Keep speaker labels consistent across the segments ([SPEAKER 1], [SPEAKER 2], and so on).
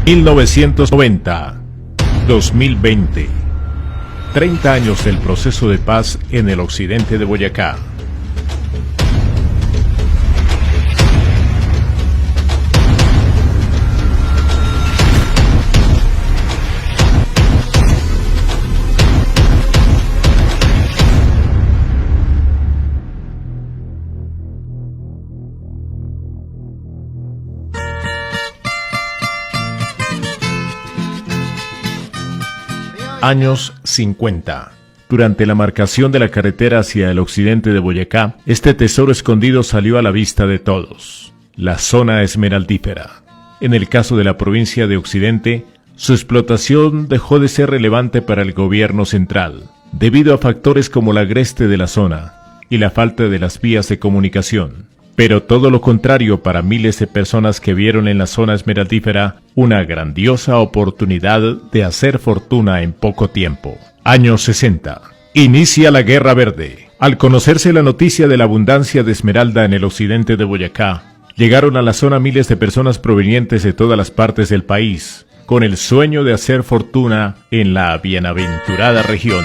[SPEAKER 1] 1990, 2020. 30 años del proceso de paz en el occidente de Boyacá. Años 50. Durante la marcación de la carretera hacia el occidente de Boyacá, este tesoro escondido salió a la vista de todos: la zona esmeraldífera. En el caso de la provincia de Occidente, su explotación dejó de ser relevante para el gobierno central, debido a factores como la agreste de la zona y la falta de las vías de comunicación. Pero todo lo contrario para miles de personas que vieron en la zona esmeraldífera una grandiosa oportunidad de hacer fortuna en poco tiempo. Años 60. Inicia la Guerra Verde. Al conocerse la noticia de la abundancia de esmeralda en el occidente de Boyacá, llegaron a la zona miles de personas provenientes de todas las partes del país, con el sueño de hacer fortuna en la bienaventurada región.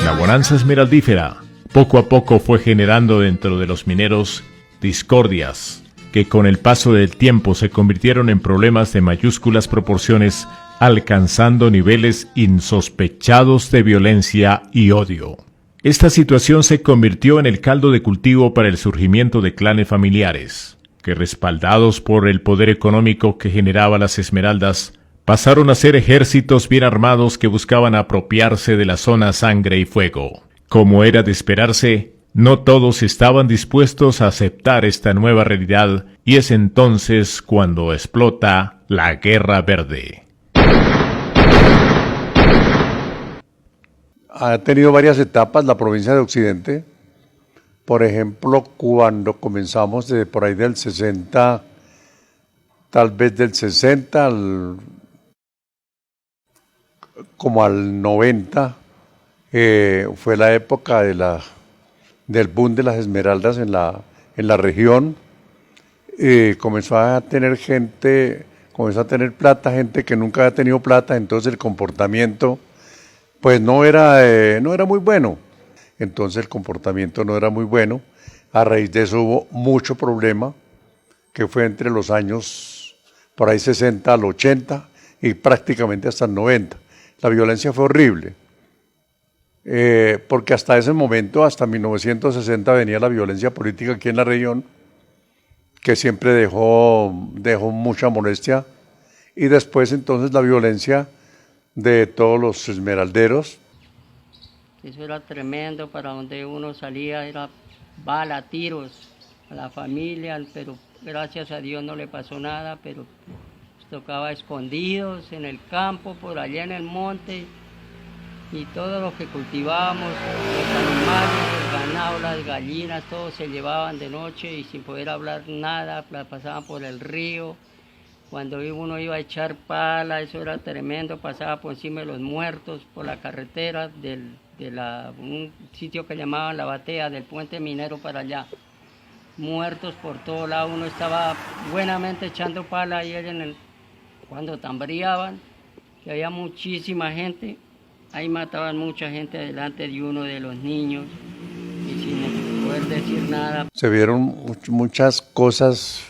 [SPEAKER 1] La bonanza esmeraldífera poco a poco fue generando dentro de los mineros discordias, que con el paso del tiempo se convirtieron en problemas de mayúsculas proporciones, alcanzando niveles insospechados de violencia y odio. Esta situación se convirtió en el caldo de cultivo para el surgimiento de clanes familiares, que respaldados por el poder económico que generaba las esmeraldas, pasaron a ser ejércitos bien armados que buscaban apropiarse de la zona sangre y fuego. Como era de esperarse, no todos estaban dispuestos a aceptar esta nueva realidad, y es entonces cuando explota la Guerra Verde.
[SPEAKER 2] Ha tenido varias etapas la provincia de Occidente. Por ejemplo, cuando comenzamos por ahí del 60, tal vez del 60 como al 90, fue la época del boom de las esmeraldas en la región. Comenzó a tener plata, gente que nunca había tenido plata, entonces el comportamiento pues no era muy bueno. Entonces el comportamiento no era muy bueno. A raíz de eso hubo mucho problema, que fue entre los años por ahí 60 al 80 y prácticamente hasta el 90. La violencia fue horrible. Porque hasta ese momento, hasta 1960, venía la violencia política aquí en la región, que siempre dejó mucha molestia, y después entonces la violencia de todos los esmeralderos.
[SPEAKER 3] Eso era tremendo, para donde uno salía era bala, tiros a la familia, pero gracias a Dios no le pasó nada, pero tocaba escondidos en el campo, por allá en el monte, y todo lo que cultivábamos, los animales, el ganado, las gallinas, todo se llevaban de noche y sin poder hablar nada, pasaban por el río. Cuando uno iba a echar pala, eso era tremendo, pasaba por encima de los muertos, por la carretera un sitio que llamaban La Batea, del puente minero para allá. Muertos por todo lado, uno estaba buenamente echando pala ahí cuando tambreaban, que había muchísima gente. Ahí mataban mucha gente delante de uno de los niños y sin poder decir nada.
[SPEAKER 2] Se vieron muchas cosas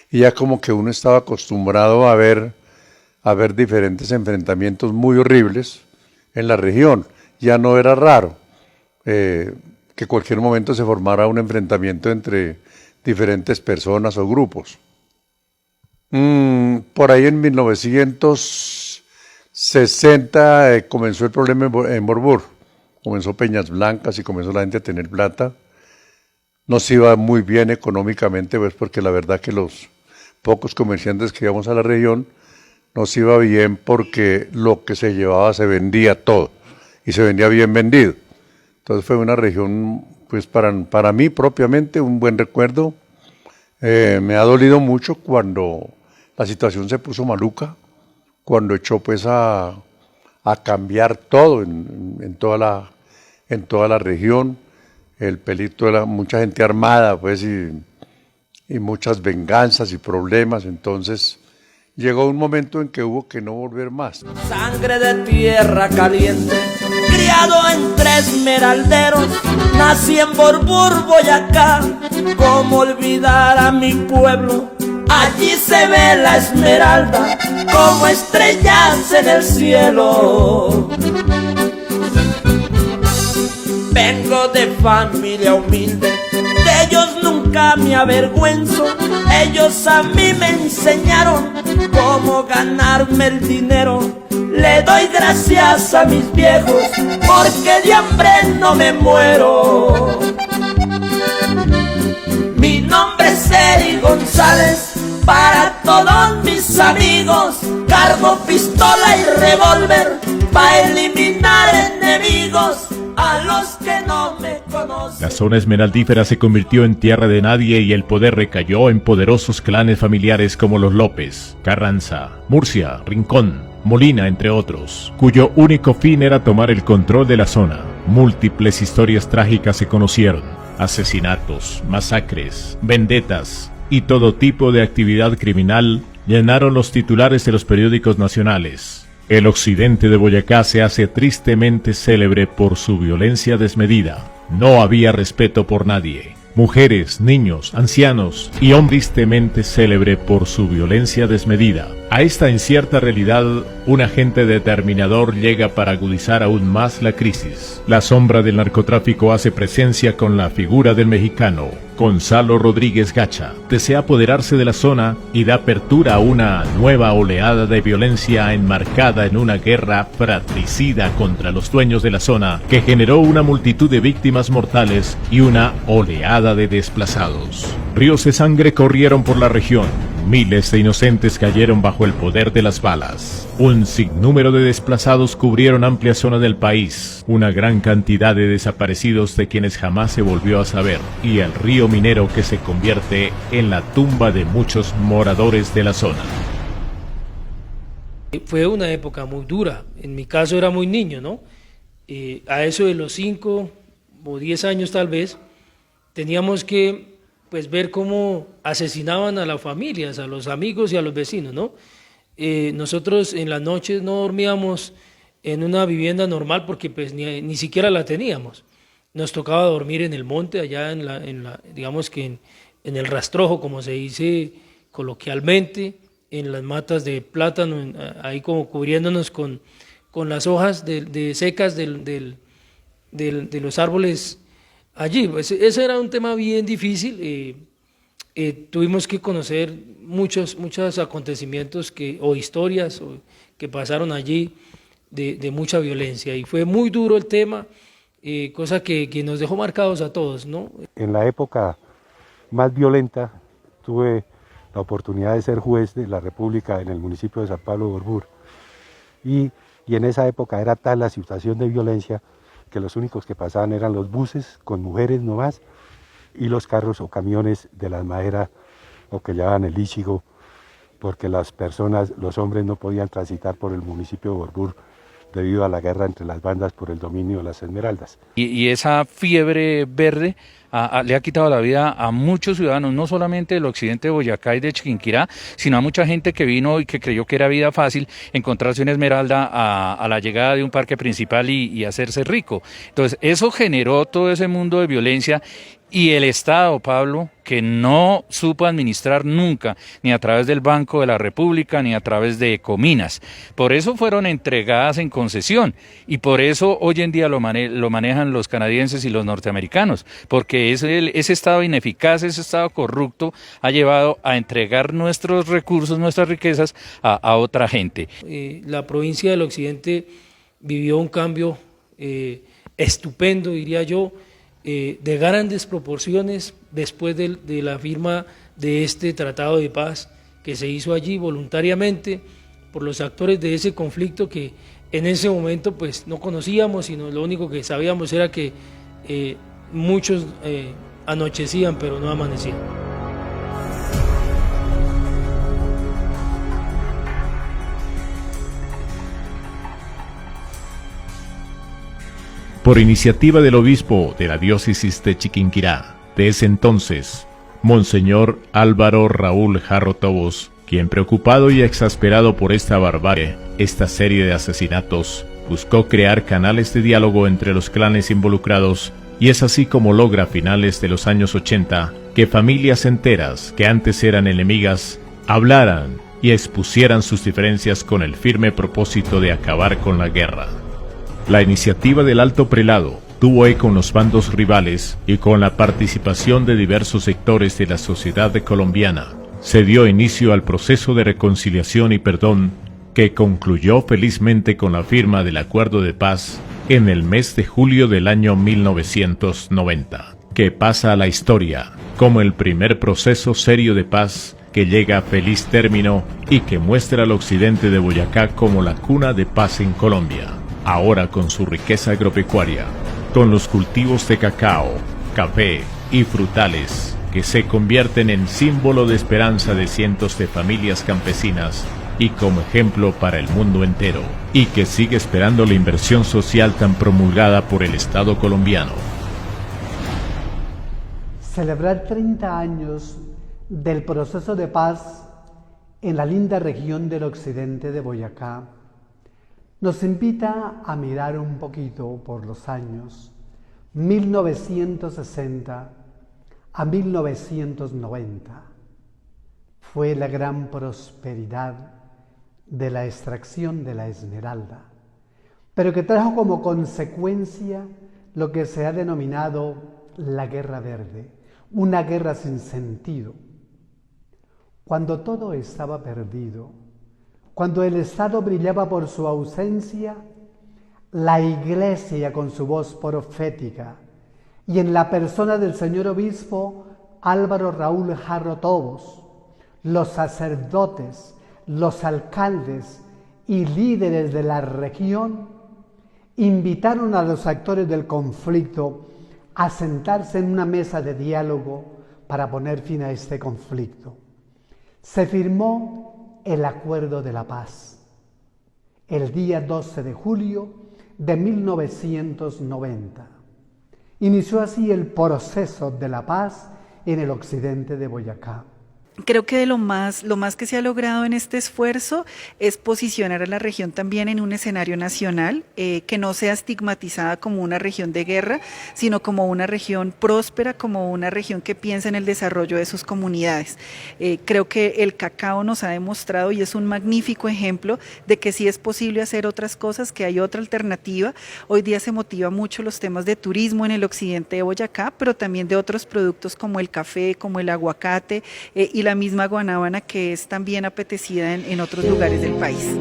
[SPEAKER 2] y ya como que uno estaba acostumbrado a ver diferentes enfrentamientos muy horribles en la región. Ya no era raro que cualquier momento se formara un enfrentamiento entre diferentes personas o grupos. Por ahí en 1960 comenzó el problema en Borbur, comenzó Peñas Blancas y comenzó la gente a tener plata. Nos iba muy bien económicamente, pues porque la verdad que los pocos comerciantes que íbamos a la región nos iba bien porque lo que se llevaba se vendía todo y se vendía bien vendido. Entonces fue una región, pues para mí propiamente, un buen recuerdo. Me ha dolido mucho cuando la situación se puso maluca, cuando echó pues a cambiar todo en toda la región. El pelito era mucha gente armada, pues, y muchas venganzas y problemas. Entonces llegó un momento en que hubo que no volver más.
[SPEAKER 4] Sangre de tierra caliente, criado entre esmeralderos, nací en Borbur, Boyacá. ¿Cómo olvidar a mi pueblo? Allí se ve la esmeralda como estrellas en el cielo. Vengo de familia humilde, de ellos nunca me avergüenzo. Ellos a mí me enseñaron cómo ganarme el dinero. Le doy gracias a mis viejos porque de hambre no me muero. Mi nombre es Eri González, para todos mis amigos. Cargo pistola y revólver para eliminar enemigos. A los que no me conocen.
[SPEAKER 1] La zona esmeraldífera se convirtió en tierra de nadie y el poder recayó en poderosos clanes familiares como los López, Carranza, Murcia, Rincón, Molina, entre otros, cuyo único fin era tomar el control de la zona. Múltiples historias trágicas se conocieron: asesinatos, masacres, vendetas y todo tipo de actividad criminal llenaron los titulares de los periódicos nacionales. El occidente de Boyacá se hace tristemente célebre por su violencia desmedida. No había respeto por nadie. Mujeres, niños, ancianos y hombres, tristemente célebre por su violencia desmedida. A esta incierta realidad, un agente determinador llega para agudizar aún más la crisis. La sombra del narcotráfico hace presencia con la figura del mexicano Gonzalo Rodríguez Gacha. Desea apoderarse de la zona y da apertura a una nueva oleada de violencia enmarcada en una guerra fratricida contra los dueños de la zona, que generó una multitud de víctimas mortales y una oleada de desplazados. Ríos de sangre corrieron por la región. Miles de inocentes cayeron bajo el poder de las balas. Un sinnúmero de desplazados cubrieron amplia zona del país. Una gran cantidad de desaparecidos de quienes jamás se volvió a saber. Y el río minero que se convierte en la tumba de muchos moradores de la zona.
[SPEAKER 5] Fue una época muy dura. En mi caso era muy niño, ¿no? A eso de los 5 o 10 años tal vez, teníamos que ver cómo asesinaban a las familias, a los amigos y a los vecinos, ¿no? Nosotros en las noches no dormíamos en una vivienda normal porque pues ni siquiera la teníamos. Nos tocaba dormir en el monte, allá digamos que en el rastrojo, como se dice coloquialmente, en las matas de plátano, ahí como cubriéndonos con las hojas secas de los árboles. Allí, pues ese era un tema bien difícil. Tuvimos que conocer muchos acontecimientos o historias que pasaron allí de mucha violencia, y fue muy duro el tema, cosa que nos dejó marcados a todos, ¿no?
[SPEAKER 6] En la época más violenta tuve la oportunidad de ser juez de la República en el municipio de San Pablo de Borbur, y en esa época era tal la situación de violencia que los únicos que pasaban eran los buses con mujeres nomás y los carros o camiones de las maderas, o que llamaban el íchigo, porque los hombres no podían transitar por el municipio de Borbur debido a la guerra entre las bandas por el dominio de las esmeraldas.
[SPEAKER 7] Y esa fiebre verde le ha quitado la vida a muchos ciudadanos, no solamente del occidente de Boyacá y de Chiquinquirá, sino a mucha gente que vino y que creyó que era vida fácil encontrarse una esmeralda a la llegada de un parque principal y hacerse rico. Entonces eso generó todo ese mundo de violencia. Y el Estado, Pablo, que no supo administrar nunca, ni a través del Banco de la República, ni a través de Ecominas. Por eso fueron entregadas en concesión, y por eso hoy en día lo manejan los canadienses y los norteamericanos, porque ese Estado ineficaz, ese Estado corrupto, ha llevado a entregar nuestros recursos, nuestras riquezas a otra gente.
[SPEAKER 5] La provincia del occidente vivió un cambio estupendo, diría yo, de grandes proporciones después de la firma de este tratado de paz que se hizo allí voluntariamente por los actores de ese conflicto que en ese momento pues no conocíamos, sino lo único que sabíamos era que muchos anochecían pero no amanecían.
[SPEAKER 1] Por iniciativa del obispo de la diócesis de Chiquinquirá, de ese entonces, Monseñor Álvaro Raúl Jarro Tobos, quien, preocupado y exasperado por esta barbarie, esta serie de asesinatos, buscó crear canales de diálogo entre los clanes involucrados, y es así como logra a finales de los años 80 que familias enteras que antes eran enemigas hablaran y expusieran sus diferencias con el firme propósito de acabar con la guerra. La iniciativa del Alto Prelado tuvo eco en los bandos rivales y con la participación de diversos sectores de la sociedad colombiana, se dio inicio al proceso de reconciliación y perdón que concluyó felizmente con la firma del Acuerdo de Paz en el mes de julio del año 1990, que pasa a la historia como el primer proceso serio de paz que llega a feliz término y que muestra al occidente de Boyacá como la cuna de paz en Colombia, ahora con su riqueza agropecuaria, con los cultivos de cacao, café y frutales, que se convierten en símbolo de esperanza de cientos de familias campesinas y como ejemplo para el mundo entero, y que sigue esperando la inversión social tan promulgada por el Estado colombiano.
[SPEAKER 8] Celebrar 30 años del proceso de paz en la linda región del occidente de Boyacá nos invita a mirar un poquito por los años 1960 a 1990. Fue la gran prosperidad de la extracción de la esmeralda, pero que trajo como consecuencia lo que se ha denominado la Guerra Verde, una guerra sin sentido. Cuando todo estaba perdido, cuando el Estado brillaba por su ausencia, la Iglesia con su voz profética y en la persona del señor obispo Álvaro Raúl Jarro Tobos, los sacerdotes, los alcaldes y líderes de la región invitaron a los actores del conflicto a sentarse en una mesa de diálogo para poner fin a este conflicto. Se firmó el Acuerdo de la Paz el día 12 de julio de 1990. Inició así el proceso de la paz en el occidente de Boyacá.
[SPEAKER 9] Creo que lo más que se ha logrado en este esfuerzo es posicionar a la región también en un escenario nacional, que no sea estigmatizada como una región de guerra, sino como una región próspera, como una región que piensa en el desarrollo de sus comunidades. Creo que el cacao nos ha demostrado y es un magnífico ejemplo de que sí es posible hacer otras cosas, que hay otra alternativa. Hoy día se motiva mucho los temas de turismo en el occidente de Boyacá, pero también de otros productos como el café, como el aguacate y la misma guanábana, que es también apetecida en otros lugares del país.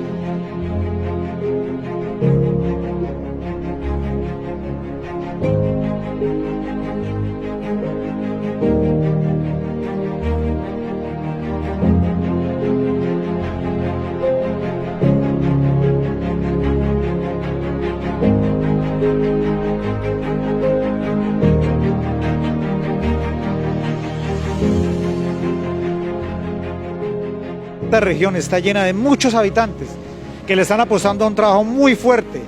[SPEAKER 10] Esta región está llena de muchos habitantes que le están apostando a un trabajo muy fuerte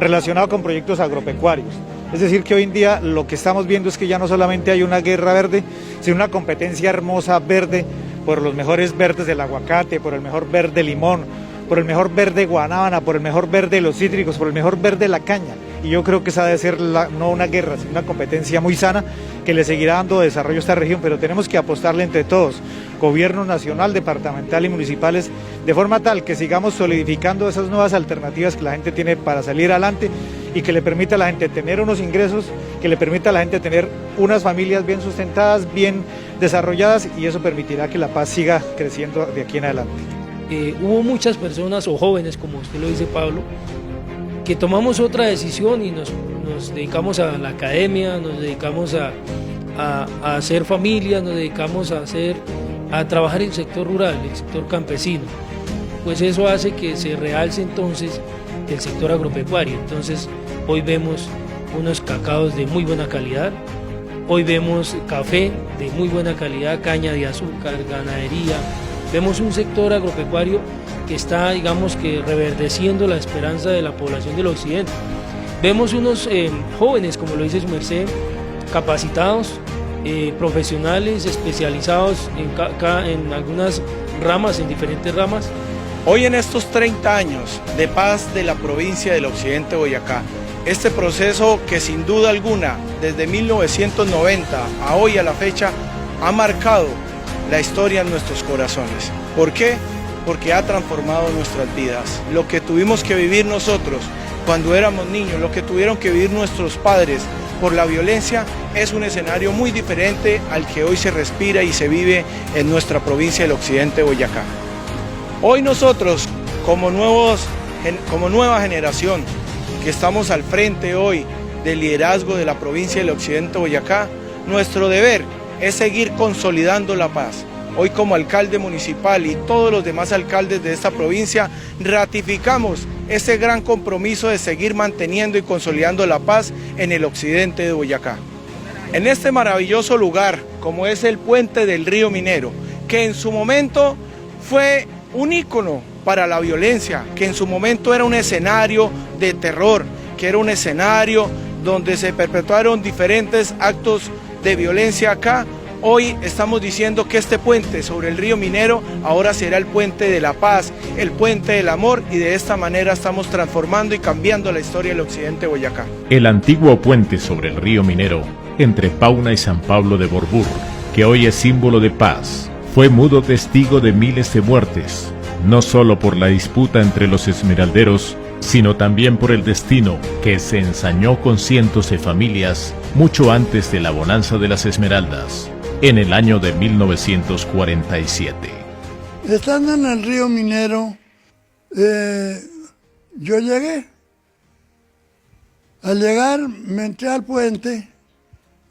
[SPEAKER 10] relacionado con proyectos agropecuarios. Es decir, que hoy en día lo que estamos viendo es que ya no solamente hay una guerra verde, sino una competencia hermosa verde por los mejores verdes del aguacate, por el mejor verde limón, por el mejor verde guanábana, por el mejor verde de los cítricos, por el mejor verde de la caña. Y yo creo que esa debe ser no una guerra, sino una competencia muy sana que le seguirá dando desarrollo a esta región, pero tenemos que apostarle entre todos, gobierno nacional, departamental y municipales, de forma tal que sigamos solidificando esas nuevas alternativas que la gente tiene para salir adelante y que le permita a la gente tener unos ingresos, que le permita a la gente tener unas familias bien sustentadas, bien desarrolladas, y eso permitirá que la paz siga creciendo de aquí en adelante.
[SPEAKER 5] Hubo muchas personas o jóvenes, como usted lo dice, Pablo, que tomamos otra decisión y nos dedicamos a la academia, nos dedicamos a hacer familia, nos dedicamos a trabajar en el sector rural, el sector campesino. Pues eso hace que se realce entonces el sector agropecuario. Entonces hoy vemos unos cacaos de muy buena calidad, hoy vemos café de muy buena calidad, caña de azúcar, ganadería. Vemos un sector agropecuario que está, digamos, que reverdeciendo la esperanza de la población del occidente. Vemos unos jóvenes, como lo dice su merced, capacitados, profesionales especializados en algunas ramas, en diferentes ramas.
[SPEAKER 11] Hoy en estos 30 años de paz de la provincia del Occidente de Boyacá, este proceso que sin duda alguna desde 1990 a hoy a la fecha ha marcado la historia en nuestros corazones. ¿Por qué? Porque ha transformado nuestras vidas. Lo que tuvimos que vivir nosotros cuando éramos niños, lo que tuvieron que vivir nuestros padres por la violencia, es un escenario muy diferente al que hoy se respira y se vive en nuestra provincia del Occidente de Boyacá. Hoy nosotros, como nueva generación, que estamos al frente hoy del liderazgo de la provincia del Occidente de Boyacá, nuestro deber es seguir consolidando la paz. Hoy como alcalde municipal y todos los demás alcaldes de esta provincia ratificamos ese gran compromiso de seguir manteniendo y consolidando la paz en el occidente de Boyacá. En este maravilloso lugar, como es el puente del río Minero, que en su momento fue un ícono para la violencia, que en su momento era un escenario de terror, que era un escenario donde se perpetuaron diferentes actos de violencia acá. Hoy estamos diciendo que este puente sobre el río Minero ahora será el puente de la paz, el puente del amor, y de esta manera estamos transformando y cambiando la historia del occidente de Boyacá.
[SPEAKER 1] El antiguo puente sobre el río Minero, entre Pauna y San Pablo de Borbur, que hoy es símbolo de paz, fue mudo testigo de miles de muertes, no solo por la disputa entre los esmeralderos, sino también por el destino que se ensañó con cientos de familias mucho antes de la bonanza de las Esmeraldas, en el año de 1947.
[SPEAKER 12] Estando en el río Minero, yo llegué. Al llegar me entré al puente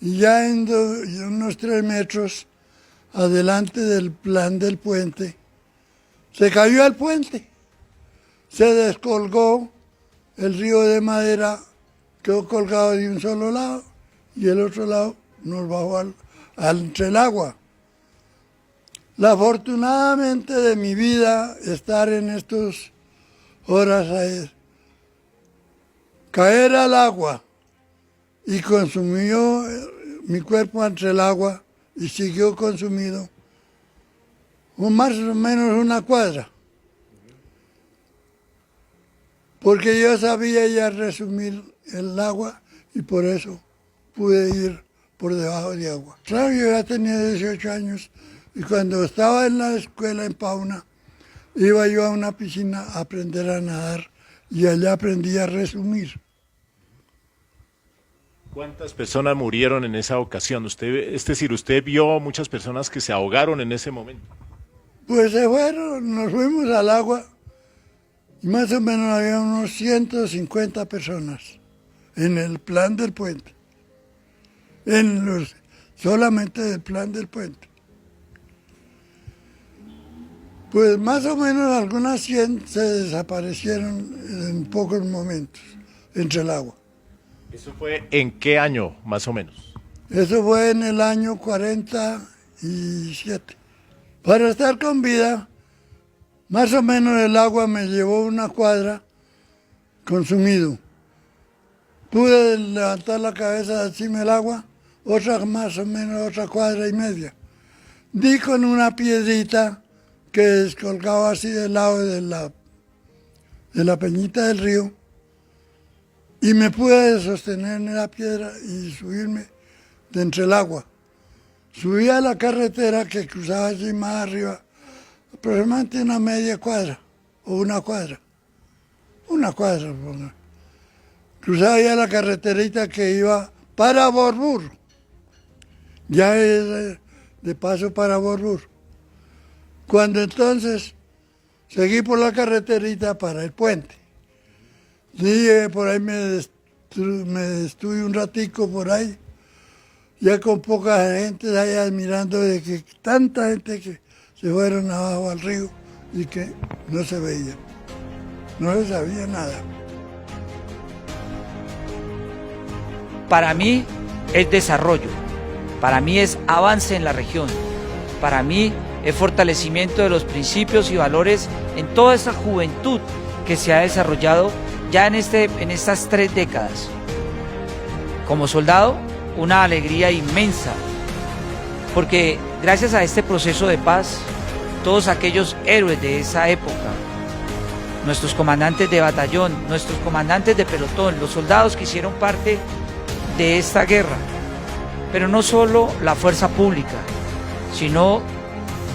[SPEAKER 12] y ya en unos 3 metros adelante del plan del puente, se cayó el puente. Se descolgó, el río de madera quedó colgado de un solo lado y el otro lado nos bajó entre el agua. Afortunadamente de mi vida, estar en estas horas ahí, caer al agua y consumió mi cuerpo entre el agua y siguió consumido más o menos 1 cuadra. Porque yo sabía ya resumir el agua y por eso pude ir por debajo de agua. Claro, yo ya tenía 18 años y cuando estaba en la escuela en Pauna, iba yo a una piscina a aprender a nadar y allá aprendí a resumir.
[SPEAKER 1] ¿Cuántas personas murieron en esa ocasión? Es decir, ¿usted vio muchas personas que se ahogaron en ese momento?
[SPEAKER 12] Pues se fueron, nos fuimos al agua y más o menos había unos 150 personas en el plan del puente, solamente del plan del puente. Pues más o menos algunas 100 se desaparecieron en pocos momentos entre el agua.
[SPEAKER 1] ¿Eso fue en qué año, más o menos?
[SPEAKER 12] Eso fue en el año 47. Para estar con vida, más o menos el agua me llevó 1 cuadra consumido. Pude levantar la cabeza encima del agua, otra más o menos 1,5 cuadras. Di con una piedrita que descolgaba así del lado de la peñita del río y me pude sostener en la piedra y subirme de entre el agua. Subí a la carretera que cruzaba allí más arriba, aproximadamente 1/2 cuadra o 1 cuadra. 1 cuadra, cruzaba ya la carreterita que iba para Borbur. Ya es de paso para Borbur. Cuando entonces seguí por la carreterita para el puente. Sí, por ahí me estuve un ratico por ahí, ya con poca gente ahí admirando de que tanta gente que se fueron abajo al río y que no se veía, no se sabía nada.
[SPEAKER 13] Para mí es desarrollo, para mí es avance en la región, para mí es fortalecimiento de los principios y valores en toda esa juventud que se ha desarrollado ya en estas 3 décadas. Como soldado, una alegría inmensa porque gracias a este proceso de paz, todos aquellos héroes de esa época, nuestros comandantes de batallón, nuestros comandantes de pelotón, los soldados que hicieron parte de esta guerra, pero no solo la fuerza pública, sino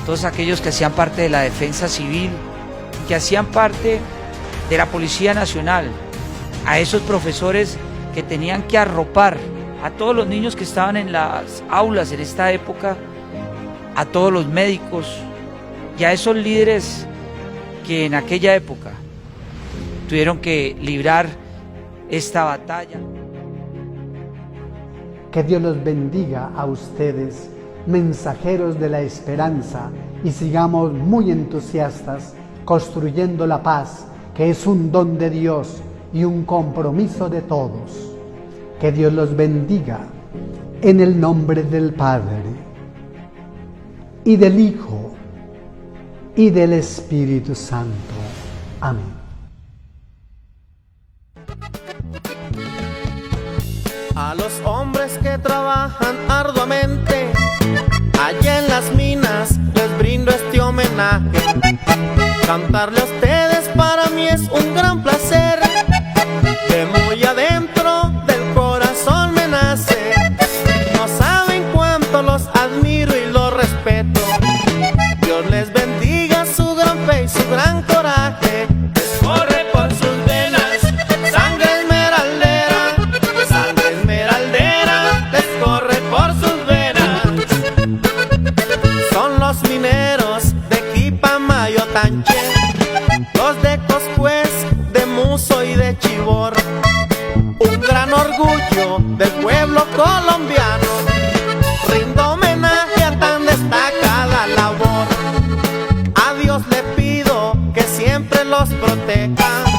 [SPEAKER 13] todos aquellos que hacían parte de la defensa civil, que hacían parte de la Policía Nacional, a esos profesores que tenían que arropar a todos los niños que estaban en las aulas en esta época, a todos los médicos y a esos líderes que en aquella época tuvieron que librar esta batalla.
[SPEAKER 8] Que Dios los bendiga a ustedes, mensajeros de la esperanza, y sigamos muy entusiastas construyendo la paz, que es un don de Dios y un compromiso de todos. Que Dios los bendiga en el nombre del Padre, y del Hijo, y del Espíritu Santo. Amén.
[SPEAKER 14] A los hombres que trabajan arduamente allá en las minas les brindo este homenaje. Cantarle a ustedes para mí es un gran placer, de muy adentro del corazón me nace. No saben cuánto los admiro y los respeto. Dios les bendiga su gran fe y su gran coraje. Les corre por sus venas sangre esmeraldera, les corre por sus venas. Son los mineros de Quipamayo, Tanche, los de Coscuez, de Muso y de Chibor, un gran orgullo del pueblo colombiano. Rindo homenaje a tan destacada labor. A Dios le pido que siempre los proteja.